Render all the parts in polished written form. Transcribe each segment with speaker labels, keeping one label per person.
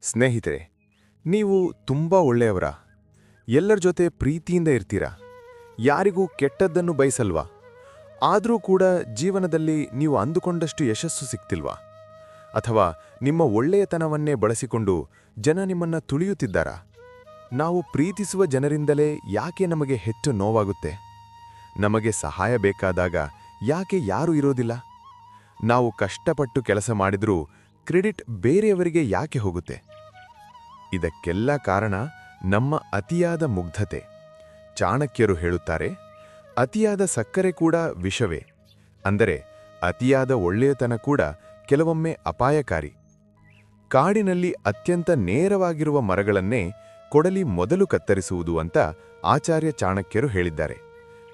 Speaker 1: ಸ್ನೇಹಿತರೆ, ನೀವು ತುಂಬಾ ಒಳ್ಳೆಯವರಾ? ಎಲ್ಲರ ಜೊತೆ ಪ್ರೀತಿಯಿಂದ ಇರ್ತೀರಾ? ಯಾರಿಗೂ ಕೆಟ್ಟದ್ದನ್ನು ಬಯಸಲ್ವಾ? ಆದರೂ ಕೂಡ ಜೀವನದಲ್ಲಿ ನೀವು ಅಂದುಕೊಂಡಷ್ಟು ಯಶಸ್ಸು ಸಿಗ್ತಿಲ್ವಾ? ಅಥವಾ ನಿಮ್ಮ ಒಳ್ಳೆಯತನವನ್ನೇ ಬಳಸಿಕೊಂಡು ಜನ ನಿಮ್ಮನ್ನ ತುಳಿಯುತ್ತಿದ್ದಾರಾ? ನಾವು ಪ್ರೀತಿಸುವ ಜನರಿಂದಲೇ ಯಾಕೆ ನಮಗೆ ಹೆಚ್ಚು ನೋವಾಗುತ್ತೆ? ನಮಗೆ ಸಹಾಯ ಬೇಕಾದಾಗ ಯಾಕೆ ಯಾರೂ ಇರೋದಿಲ್ಲ? ನಾವು ಕಷ್ಟಪಟ್ಟು ಕೆಲಸ ಮಾಡಿದ್ರೂ ಕ್ರೆಡಿಟ್ ಬೇರೆಯವರಿಗೆ ಯಾಕೆ ಹೋಗುತ್ತೆ? ಇದಕ್ಕೆಲ್ಲ ಕಾರಣ ನಮ್ಮ ಅತಿಯಾದ ಮುಗ್ಧತೆ. ಚಾಣಕ್ಯರು ಹೇಳುತ್ತಾರೆ, ಅತಿಯಾದ ಸಕ್ಕರೆ ಕೂಡ ವಿಷವೇ. ಅಂದರೆ ಅತಿಯಾದ ಒಳ್ಳೆಯತನ ಕೂಡ ಕೆಲವೊಮ್ಮೆ ಅಪಾಯಕಾರಿ. ಕಾಡಿನಲ್ಲಿ ಅತ್ಯಂತ ನೇರವಾಗಿರುವ ಮರಗಳನ್ನೇ ಕೊಡಲಿ ಮೊದಲು ಕತ್ತರಿಸುವುದು ಅಂತ ಆಚಾರ್ಯ ಚಾಣಕ್ಯರು ಹೇಳಿದ್ದಾರೆ.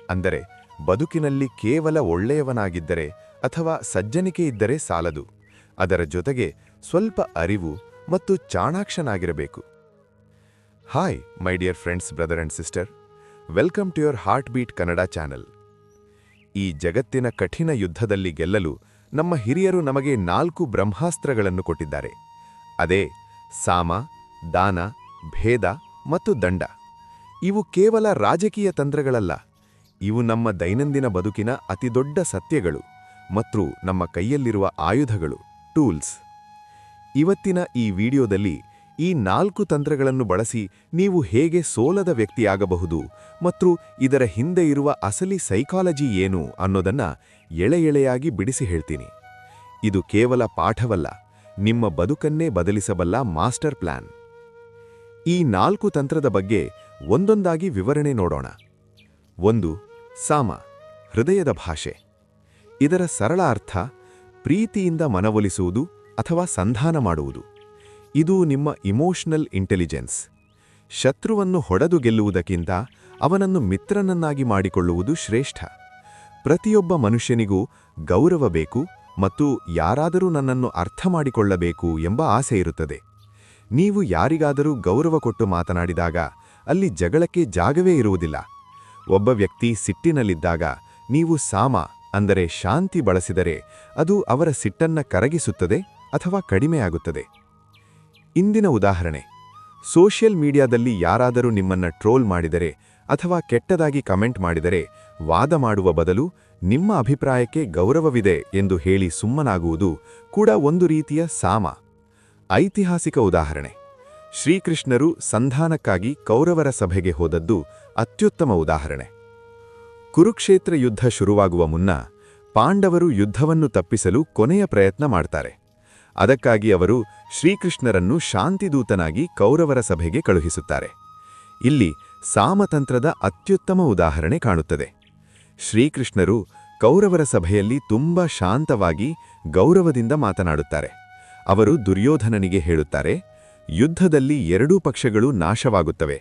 Speaker 1: ಅಂದರೆ ಬದುಕಿನಲ್ಲಿ ಕೇವಲ ಒಳ್ಳೆಯವನಾಗಿದ್ದರೆ ಅಥವಾ ಸಜ್ಜನಿಕೆ ಇದ್ದರೆ ಸಾಲದು, ಅದರ ಜೊತೆಗೆ ಸ್ವಲ್ಪ ಅರಿವು ಮತ್ತು ಚಾಣಾಕ್ಷನಾಗಿರಬೇಕು. Hi my dear friends, brother and sister, welcome to your heart beat Kannada channel. ಈ ಜಗತ್ತಿನ ಕಠಿಣ ಯುದ್ಧದಲ್ಲಿ ಗೆಲ್ಲಲು ನಮ್ಮ ಹಿರಿಯರು ನಮಗೆ 4 ಬ್ರಹ್ಮಾಸ್ತ್ರಗಳನ್ನು ಕೊಟ್ಟಿದ್ದಾರೆ. ಅದೇ ಸಾಮ, ದಾನ, ಭೇದ ಮತ್ತು ದಂಡ. ಇವು ಕೇವಲ ರಾಜಕೀಯ ತಂತ್ರಗಳಲ್ಲ, ಇವು ನಮ್ಮ ದೈನಂದಿನ ಬದುಕಿನ ಅತಿದೊಡ್ಡ ಸತ್ಯಗಳು ಮತ್ತು ನಮ್ಮ ಕೈಯಲ್ಲಿರುವ ಆಯುಧಗಳು, ಟೂಲ್ಸ್. ಇವತ್ತಿನ ಈ ವಿಡಿಯೋದಲ್ಲಿ ಈ 4 ತಂತ್ರಗಳನ್ನು ಬಳಸಿ ನೀವು ಹೇಗೆ ಸೋಲದ ವ್ಯಕ್ತಿಯಾಗಬಹುದು ಮತ್ತು ಇದರ ಹಿಂದೆ ಇರುವ ಅಸಲಿ ಸೈಕಾಲಜಿ ಏನು ಅನ್ನೋದನ್ನ ಎಳೆಯಾಗಿ ಬಿಡಿಸಿ ಹೇಳ್ತೀನಿ. ಇದು ಕೇವಲ ಪಾಠವಲ್ಲ, ನಿಮ್ಮ ಬದುಕನ್ನೇ ಬದಲಿಸಬಲ್ಲ ಮಾಸ್ಟರ್ ಪ್ಲಾನ್. ಈ 4 ತಂತ್ರದ ಬಗ್ಗೆ ಒಂದೊಂದಾಗಿ ವಿವರಣೆ ನೋಡೋಣ. 1. ಸಾಮ, ಹೃದಯದ ಭಾಷೆ. ಇದರ ಸರಳ ಅರ್ಥ ಪ್ರೀತಿಯಿಂದ ಮನವೊಲಿಸುವುದು ಅಥವಾ ಸಂಧಾನ ಮಾಡುವುದು. ಇದು ನಿಮ್ಮ ಇಮೋಷನಲ್ ಇಂಟೆಲಿಜೆನ್ಸ್. ಶತ್ರುವನ್ನು ಹೊಡೆದು ಗೆಲ್ಲುವುದಕ್ಕಿಂತ ಅವನನ್ನು ಮಿತ್ರನನ್ನಾಗಿ ಮಾಡಿಕೊಳ್ಳುವುದು ಶ್ರೇಷ್ಠ. ಪ್ರತಿಯೊಬ್ಬ ಮನುಷ್ಯನಿಗೂ ಗೌರವ ಬೇಕು ಮತ್ತು ಯಾರಾದರೂ ನನ್ನನ್ನು ಅರ್ಥ ಮಾಡಿಕೊಳ್ಳಬೇಕು ಎಂಬ ಆಸೆ ಇರುತ್ತದೆ. ನೀವು ಯಾರಿಗಾದರೂ ಗೌರವ ಕೊಟ್ಟು ಮಾತನಾಡಿದಾಗ ಅಲ್ಲಿ ಜಗಳಕ್ಕೆ ಜಾಗವೇ ಇರುವುದಿಲ್ಲ. ಒಬ್ಬ ವ್ಯಕ್ತಿ ಸಿಟ್ಟಿನಲ್ಲಿದ್ದಾಗ ನೀವು ಸಾಮ ಅಂದರೆ ಶಾಂತಿ ಬಳಸಿದರೆ ಅದು ಅವರ ಸಿಟ್ಟನ್ನ ಕರಗಿಸುತ್ತದೆ ಅಥವಾ ಕಡಿಮೆಯಾಗುತ್ತದೆ. ಇಂದಿನ ಉದಾಹರಣೆ, ಸೋಷಿಯಲ್ ಮೀಡಿಯಾದಲ್ಲಿ ಯಾರಾದರೂ ನಿಮ್ಮನ್ನ ಟ್ರೋಲ್ ಮಾಡಿದರೆ ಅಥವಾ ಕೆಟ್ಟದಾಗಿ ಕಮೆಂಟ್ ಮಾಡಿದರೆ ವಾದ ಮಾಡುವ ಬದಲು ನಿಮ್ಮ ಅಭಿಪ್ರಾಯಕ್ಕೆ ಗೌರವವಿದೆ ಎಂದು ಹೇಳಿ ಸುಮ್ಮನಾಗುವುದು ಕೂಡ ಒಂದು ರೀತಿಯ ಸಾಮ. ಐತಿಹಾಸಿಕ ಉದಾಹರಣೆ, ಶ್ರೀಕೃಷ್ಣರು ಸಂಧಾನಕ್ಕಾಗಿ ಕೌರವರ ಸಭೆಗೆ ಹೋದದ್ದು ಅತ್ಯುತ್ತಮ ಉದಾಹರಣೆ. ಕುರುಕ್ಷೇತ್ರ ಯುದ್ಧ ಶುರುವಾಗುವ ಮುನ್ನ ಪಾಂಡವರು ಯುದ್ಧವನ್ನು ತಪ್ಪಿಸಲು ಕೊನೆಯ ಪ್ರಯತ್ನ ಮಾಡ್ತಾರೆ. ಅದಕ್ಕಾಗಿ ಅವರು ಶ್ರೀಕೃಷ್ಣರನ್ನು ಶಾಂತಿದೂತನಾಗಿ ಕೌರವರ ಸಭೆಗೆ ಕಳುಹಿಸುತ್ತಾರೆ. ಇಲ್ಲಿ ಸಾಮತಂತ್ರದ ಅತ್ಯುತ್ತಮ ಉದಾಹರಣೆ ಕಾಣುತ್ತದೆ. ಶ್ರೀಕೃಷ್ಣರು ಕೌರವರ ಸಭೆಯಲ್ಲಿ ತುಂಬಾ ಶಾಂತವಾಗಿ ಗೌರವದಿಂದ ಮಾತನಾಡುತ್ತಾರೆ. ಅವರು ದುರ್ಯೋಧನನಿಗೆ ಹೇಳುತ್ತಾರೆ, ಯುದ್ಧದಲ್ಲಿ ಎರಡೂ ಪಕ್ಷಗಳು ನಾಶವಾಗುತ್ತವೆ.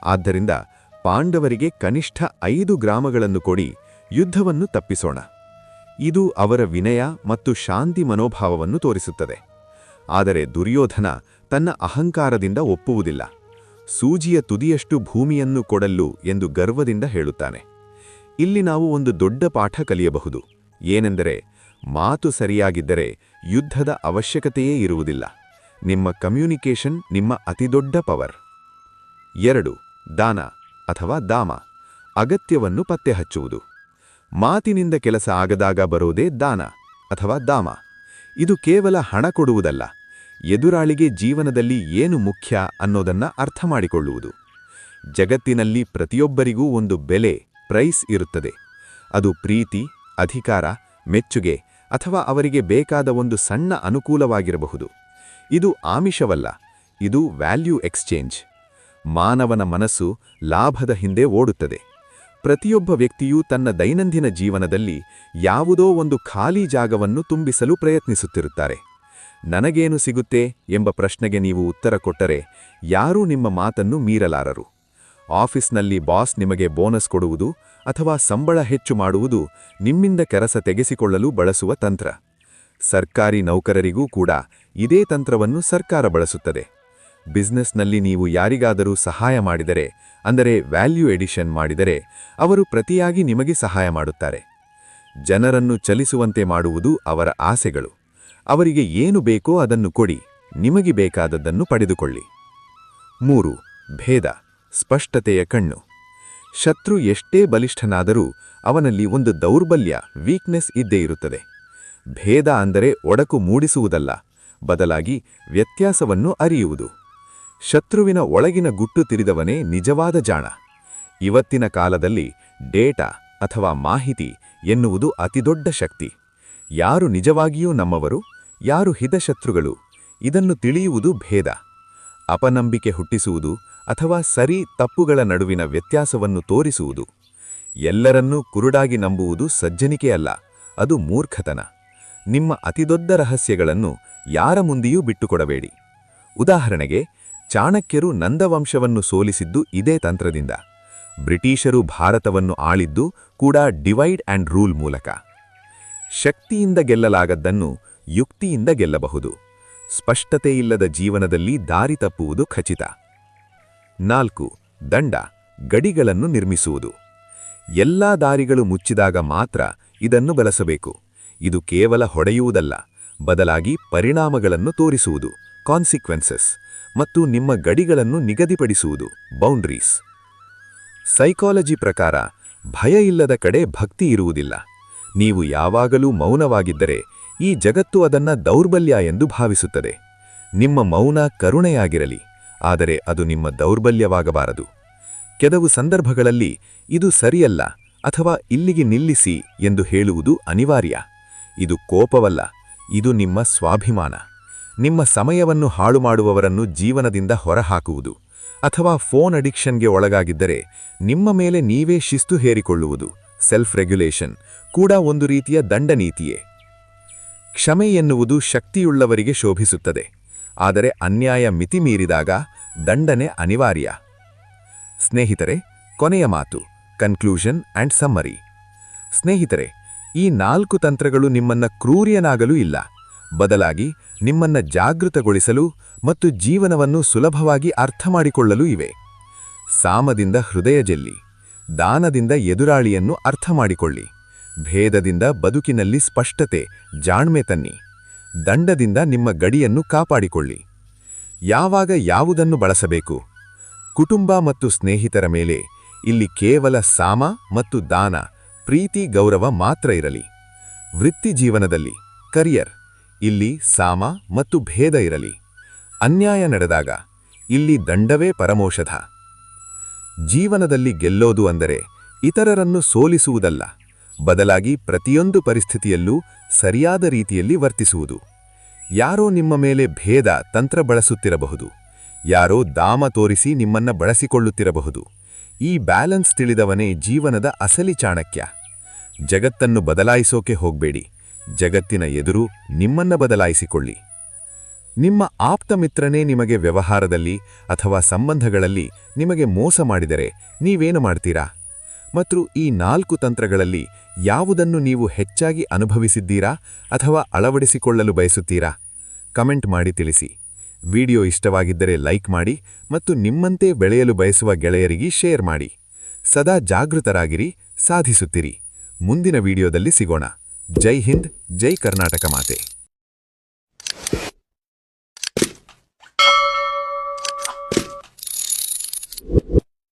Speaker 1: ಆದ್ದರಿಂದ ಪಾಂಡವರಿಗೆ ಕನಿಷ್ಠ 5 ಗ್ರಾಮಗಳನ್ನು ಕೊಡಿ, ಯುದ್ಧವನ್ನು ತಪ್ಪಿಸೋಣ. ಇದು ಅವರ ವಿನಯ ಮತ್ತು ಶಾಂತಿ ಮನೋಭಾವವನ್ನು ತೋರಿಸುತ್ತದೆ. ಆದರೆ ದುರ್ಯೋಧನ ತನ್ನ ಅಹಂಕಾರದಿಂದ ಒಪ್ಪುವುದಿಲ್ಲ. ಸೂಜಿಯ ತುದಿಯಷ್ಟು ಭೂಮಿಯನ್ನು ಕೊಡಲ್ಲು ಎಂದು ಗರ್ವದಿಂದ ಹೇಳುತ್ತಾನೆ. ಇಲ್ಲಿ ನಾವು ಒಂದು ದೊಡ್ಡ ಪಾಠ ಕಲಿಯಬಹುದು. ಏನೆಂದರೆ, ಮಾತು ಸರಿಯಾಗಿದ್ದರೆ ಯುದ್ಧದ ಅವಶ್ಯಕತೆಯೇ ಇರುವುದಿಲ್ಲ. ನಿಮ್ಮ ಕಮ್ಯುನಿಕೇಷನ್ ನಿಮ್ಮ ಅತಿದೊಡ್ಡ ಪವರ್. 2. ದಾನ ಅಥವಾ ದಾಮ, ಅಗತ್ಯವನ್ನು ಪತ್ತೆಹಚ್ಚುವುದು. ಮಾತಿನಿಂದ ಕೆಲಸ ಆಗದಾಗ ಬರೋದೇ ದಾನ ಅಥವಾ ದಾಮ. ಇದು ಕೇವಲ ಹಣ ಕೊಡುವುದಲ್ಲ, ಎದುರಾಳಿಗೆ ಜೀವನದಲ್ಲಿ ಏನು ಮುಖ್ಯ ಅನ್ನೋದನ್ನ ಅರ್ಥ ಮಾಡಿಕೊಳ್ಳುವುದು. ಜಗತ್ತಿನಲ್ಲಿ ಪ್ರತಿಯೊಬ್ಬರಿಗೂ ಒಂದು ಬೆಲೆ, ಪ್ರೈಸ್ ಇರುತ್ತದೆ. ಅದು ಪ್ರೀತಿ, ಅಧಿಕಾರ, ಮೆಚ್ಚುಗೆ ಅಥವಾ ಅವರಿಗೆ ಬೇಕಾದ ಒಂದು ಸಣ್ಣ ಅನುಕೂಲವಾಗಿರಬಹುದು. ಇದು ಆಮಿಷವಲ್ಲ, ಇದು ವ್ಯಾಲ್ಯೂ ಎಕ್ಸ್ಚೇಂಜ್. ಮಾನವನ ಮನಸ್ಸು ಲಾಭದ ಹಿಂದೆ ಓಡುತ್ತದೆ. ಪ್ರತಿಯೊಬ್ಬ ವ್ಯಕ್ತಿಯೂ ತನ್ನ ದೈನಂದಿನ ಜೀವನದಲ್ಲಿ ಯಾವುದೋ ಒಂದು ಖಾಲಿ ಜಾಗವನ್ನು ತುಂಬಿಸಲು ಪ್ರಯತ್ನಿಸುತ್ತಿರುತ್ತಾರೆ. ನನಗೇನು ಸಿಗುತ್ತೆ ಎಂಬ ಪ್ರಶ್ನೆಗೆ ನೀವು ಉತ್ತರ ಕೊಟ್ಟರೆ ಯಾರೂ ನಿಮ್ಮ ಮಾತನ್ನು ಮೀರಲಾರರು. ಆಫೀಸ್ನಲ್ಲಿ ಬಾಸ್ ನಿಮಗೆ ಬೋನಸ್ ಕೊಡುವುದು ಅಥವಾ ಸಂಬಳ ಹೆಚ್ಚು ಮಾಡುವುದು ನಿಮ್ಮಿಂದ ಕೆಲಸ ತೆಗೆಸಿಕೊಳ್ಳಲು ಬಳಸುವ ತಂತ್ರ. ಸರ್ಕಾರಿ ನೌಕರರಿಗೂ ಕೂಡ ಇದೇ ತಂತ್ರವನ್ನು ಸರ್ಕಾರ ಬಳಸುತ್ತದೆ. ಬಿಸ್ನೆಸ್ನಲ್ಲಿ ನೀವು ಯಾರಿಗಾದರೂ ಸಹಾಯ ಮಾಡಿದರೆ, ಅಂದರೆ ವ್ಯಾಲ್ಯೂ ಎಡಿಷನ್ ಮಾಡಿದರೆ, ಅವರು ಪ್ರತಿಯಾಗಿ ನಿಮಗೆ ಸಹಾಯ ಮಾಡುತ್ತಾರೆ. ಜನರನ್ನು ಚಲಿಸುವಂತೆ ಮಾಡುವುದು ಅವರ ಆಸೆಗಳು. ಅವರಿಗೆ ಏನು ಬೇಕೋ ಅದನ್ನು ಕೊಡಿ,
Speaker 2: ನಿಮಗೆ ಬೇಕಾದದ್ದನ್ನು ಪಡೆದುಕೊಳ್ಳಿ. 3. ಭೇದ, ಸ್ಪಷ್ಟತೆಯ ಕಣ್ಣು. ಶತ್ರು ಎಷ್ಟೇ ಬಲಿಷ್ಠನಾದರೂ ಅವನಲ್ಲಿ ಒಂದು ದೌರ್ಬಲ್ಯ, ವೀಕ್ನೆಸ್ ಇದ್ದೇ ಇರುತ್ತದೆ. ಭೇದ ಅಂದರೆ ಒಡಕು ಮೂಡಿಸುವುದಲ್ಲ, ಬದಲಾಗಿ ವ್ಯತ್ಯಾಸವನ್ನು ಅರಿಯುವುದು. ಶತ್ರುವಿನ ಒಳಗಿನ ಗುಟ್ಟು ತಿರಿದವನೇ ನಿಜವಾದ ಜಾಣ. ಇವತ್ತಿನ ಕಾಲದಲ್ಲಿ ಡೇಟಾ ಅಥವಾ ಮಾಹಿತಿ ಎನ್ನುವುದು ಅತಿದೊಡ್ಡ ಶಕ್ತಿ. ಯಾರು ನಿಜವಾಗಿಯೂ ನಮ್ಮವರು, ಯಾರು ಹಿತಶತ್ರುಗಳು, ಇದನ್ನು ತಿಳಿಯುವುದು ಭೇದ. ಅಪನಂಬಿಕೆ ಹುಟ್ಟಿಸುವುದು ಅಥವಾ ಸರಿ ತಪ್ಪುಗಳ ನಡುವಿನ ವ್ಯತ್ಯಾಸವನ್ನು ತೋರಿಸುವುದು. ಎಲ್ಲರನ್ನೂ ಕುರುಡಾಗಿ ನಂಬುವುದು ಸಜ್ಜನಿಕೆಯಲ್ಲ, ಅದು ಮೂರ್ಖತನ. ನಿಮ್ಮ ಅತಿದೊಡ್ಡ ರಹಸ್ಯಗಳನ್ನು ಯಾರ ಮುಂದೆಯೂ ಬಿಟ್ಟುಕೊಡಬೇಡಿ. ಉದಾಹರಣೆಗೆ, ಚಾಣಕ್ಯರು ನಂದವಂಶವನ್ನು ಸೋಲಿಸಿದ್ದು ಇದೇ ತಂತ್ರದಿಂದ. ಬ್ರಿಟಿಷರು ಭಾರತವನ್ನು ಆಳಿದ್ದು ಕೂಡ ಡಿವೈಡ್ ಆ್ಯಂಡ್ ರೂಲ್ ಮೂಲಕ. ಶಕ್ತಿಯಿಂದ ಗೆಲ್ಲಲಾಗದ್ದನ್ನು ಯುಕ್ತಿಯಿಂದ ಗೆಲ್ಲಬಹುದು. ಸ್ಪಷ್ಟತೆಯಿಲ್ಲದ ಜೀವನದಲ್ಲಿ ದಾರಿ ತಪ್ಪುವುದು ಖಚಿತ. 4. ದಂಡ, ಗಡಿಗಳನ್ನು ನಿರ್ಮಿಸುವುದು. ಎಲ್ಲಾ ದಾರಿಗಳು ಮುಚ್ಚಿದಾಗ ಮಾತ್ರ ಇದನ್ನು ಬಳಸಬೇಕು. ಇದು ಕೇವಲ ಹೊಡೆಯುವುದಲ್ಲ, ಬದಲಾಗಿ ಪರಿಣಾಮಗಳನ್ನು ತೋರಿಸುವುದು, ಕಾನ್ಸಿಕ್ವೆನ್ಸಸ್, ಮತ್ತು ನಿಮ್ಮ ಗಡಿಗಳನ್ನು ನಿಗದಿಪಡಿಸುವುದು, ಬೌಂಡ್ರೀಸ್. ಸೈಕಾಲಜಿ ಪ್ರಕಾರ ಭಯ ಇಲ್ಲದ ಕಡೆ ಭಕ್ತಿ ಇರುವುದಿಲ್ಲ. ನೀವು ಯಾವಾಗಲೂ ಮೌನವಾಗಿದ್ದರೆ ಈ ಜಗತ್ತು ಅದನ್ನ ದೌರ್ಬಲ್ಯ ಎಂದು ಭಾವಿಸುತ್ತದೆ. ನಿಮ್ಮ ಮೌನ ಕರುಣೆಯಾಗಿರಲಿ, ಆದರೆ ಅದು ನಿಮ್ಮ ದೌರ್ಬಲ್ಯವಾಗಬಾರದು. ಕೆಲವು ಸಂದರ್ಭಗಳಲ್ಲಿ ಇದು ಸರಿಯಲ್ಲ ಅಥವಾ ಇಲ್ಲಿಗೆ ನಿಲ್ಲಿಸಿ ಎಂದು ಹೇಳುವುದು ಅನಿವಾರ್ಯ. ಇದು ಕೋಪವಲ್ಲ, ಇದು ನಿಮ್ಮ ಸ್ವಾಭಿಮಾನ. ನಿಮ್ಮ ಸಮಯವನ್ನು ಹಾಳು ಮಾಡುವವರನ್ನು ಜೀವನದಿಂದ ಹೊರಹಾಕುವುದು, ಅಥವಾ ಫೋನ್ ಅಡಿಕ್ಷನ್ಗೆ ಒಳಗಾಗಿದ್ದರೆ ನಿಮ್ಮ ಮೇಲೆ ನೀವೇ ಶಿಸ್ತು ಹೇರಿಕೊಳ್ಳುವುದು, ಸೆಲ್ಫ್ ರೆಗ್ಯುಲೇಷನ್, ಕೂಡ ಒಂದು ರೀತಿಯ ದಂಡನೀತಿಯೇ. ಕ್ಷಮೆ ಎನ್ನುವುದು ಶಕ್ತಿಯುಳ್ಳವರಿಗೆ ಶೋಭಿಸುತ್ತದೆ, ಆದರೆ ಅನ್ಯಾಯ ಮಿತಿಮೀರಿದಾಗ ದಂಡನೆ ಅನಿವಾರ್ಯ. ಸ್ನೇಹಿತರೆ, ಕೊನೆಯ ಮಾತು, ಕನ್ಕ್ಲೂಷನ್ ಆ್ಯಂಡ್ ಸಮ್ಮರಿ. ಸ್ನೇಹಿತರೆ, ಈ 4 ತಂತ್ರಗಳು ನಿಮ್ಮನ್ನ ಕ್ರೂರಿಯನಾಗಲು ಇಲ್ಲ, ಬದಲಾಗಿ ನಿಮ್ಮನ್ನ ಜಾಗೃತಗೊಳಿಸಲು ಮತ್ತು ಜೀವನವನ್ನು ಸುಲಭವಾಗಿ ಅರ್ಥಮಾಡಿಕೊಳ್ಳಲು ಇವೆ. ಸಾಮದಿಂದ ಹೃದಯ ಜೆಲ್ಲಿ, ದಾನದಿಂದ ಎದುರಾಳಿಯನ್ನು ಅರ್ಥಮಾಡಿಕೊಳ್ಳಿ, ಭೇದದಿಂದ ಬದುಕಿನಲ್ಲಿ ಸ್ಪಷ್ಟತೆ, ಜಾಣ್ಮೆ ತನ್ನಿ, ದಂಡದಿಂದ ನಿಮ್ಮ ಗಡಿಯನ್ನು ಕಾಪಾಡಿಕೊಳ್ಳಿ. ಯಾವಾಗ ಯಾವುದನ್ನು ಬಳಸಬೇಕು? ಕುಟುಂಬ ಮತ್ತು ಸ್ನೇಹಿತರ ಮೇಲೆ ಇಲ್ಲಿ ಕೇವಲ ಸಾಮ ಮತ್ತು ದಾನ, ಪ್ರೀತಿ, ಗೌರವ ಮಾತ್ರ ಇರಲಿ. ವೃತ್ತಿ ಜೀವನದಲ್ಲಿ, ಕರಿಯರ್, ಇಲ್ಲಿ ಸಾಮ ಮತ್ತು ಭೇದ ಇರಲಿ. ಅನ್ಯಾಯ ನಡೆದಾಗ ಇಲ್ಲಿ ದಂಡವೇ ಪರಮೌಷಧ. ಜೀವನದಲ್ಲಿ ಗೆಲ್ಲೋದು ಅಂದರೆ ಇತರರನ್ನು ಸೋಲಿಸುವುದಲ್ಲ, ಬದಲಾಗಿ ಪ್ರತಿಯೊಂದು ಪರಿಸ್ಥಿತಿಯಲ್ಲೂ ಸರಿಯಾದ ರೀತಿಯಲ್ಲಿ ವರ್ತಿಸುವುದು. ಯಾರೋ ನಿಮ್ಮ ಮೇಲೆ ಭೇದ ತಂತ್ರ ಬಳಸುತ್ತಿರಬಹುದು, ಯಾರೋ ದಾಮ ತೋರಿಸಿ ನಿಮ್ಮನ್ನ ಬಳಸಿಕೊಳ್ಳುತ್ತಿರಬಹುದು. ಈ ಬ್ಯಾಲೆನ್ಸ್ ತಿಳಿದವನೇ ಜೀವನದ ಅಸಲಿ ಚಾಣಕ್ಯ. ಜಗತ್ತನ್ನು ಬದಲಾಯಿಸೋಕೆ ಹೋಗ್ಬೇಡಿ, ಜಗತ್ತಿನ ಎದುರು ನಿಮ್ಮನ್ನ ಬದಲಾಯಿಸಿಕೊಳ್ಳಿ. ನಿಮ್ಮ ಆಪ್ತ ಮಿತ್ರನೇ ನಿಮಗೆ ವ್ಯವಹಾರದಲ್ಲಿ ಅಥವಾ ಸಂಬಂಧಗಳಲ್ಲಿ ನಿಮಗೆ ಮೋಸ ಮಾಡಿದರೆ ನೀವೇನು ಮಾಡ್ತೀರಾ? ಮತ್ತು ಈ 4 ತಂತ್ರಗಳಲ್ಲಿ ಯಾವುದನ್ನು ನೀವು ಹೆಚ್ಚಾಗಿ ಅನುಭವಿಸಿದ್ದೀರಾ ಅಥವಾ ಅಳವಡಿಸಿಕೊಳ್ಳಲು ಬಯಸುತ್ತೀರಾ? ಕಮೆಂಟ್ ಮಾಡಿ ತಿಳಿಸಿ. ವಿಡಿಯೋ ಇಷ್ಟವಾಗಿದ್ದರೆ ಲೈಕ್ ಮಾಡಿ ಮತ್ತು ನಿಮ್ಮಂತೆ ಬೆಳೆಯಲು ಬಯಸುವ ಗೆಳೆಯರಿಗೆ ಶೇರ್ ಮಾಡಿ. ಸದಾ ಜಾಗೃತರಾಗಿರಿ, ಸಾಧಿಸುತ್ತಿರಿ. ಮುಂದಿನ ವಿಡಿಯೋದಲ್ಲಿ ಸಿಗೋಣ. ಜೈ ಹಿಂದ್, ಜೈ ಕರ್ನಾಟಕ ಮಾತೆ.